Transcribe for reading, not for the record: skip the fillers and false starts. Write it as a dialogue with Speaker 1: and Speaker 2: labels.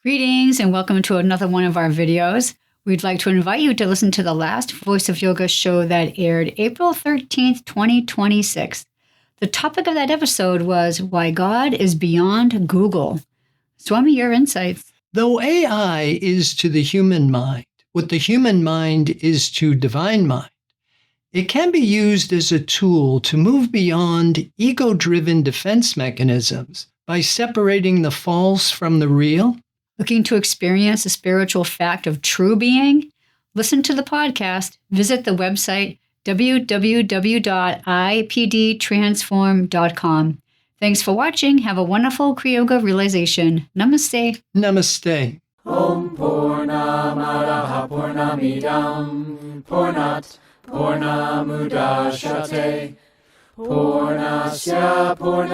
Speaker 1: Greetings and welcome to another one of our videos. We'd like to invite you to listen to the last Voice of Yoga show that aired April 13th, 2026. The topic of that episode was Why God is Beyond Google. Swami, your insights.
Speaker 2: Though AI is to the human mind what the human mind is to divine mind, it can be used as a tool to move beyond ego-driven defense mechanisms by separating the false from the real.
Speaker 1: Looking to experience the spiritual fact of true being? Listen to the podcast. Visit the website www.ipdtransform.com. Thanks for watching. Have a wonderful Kriya realization. Namaste.
Speaker 2: Namaste.
Speaker 3: Om Purnamadaha Purnamidam Purnat Purnamudachyate Purnasya Purnamidam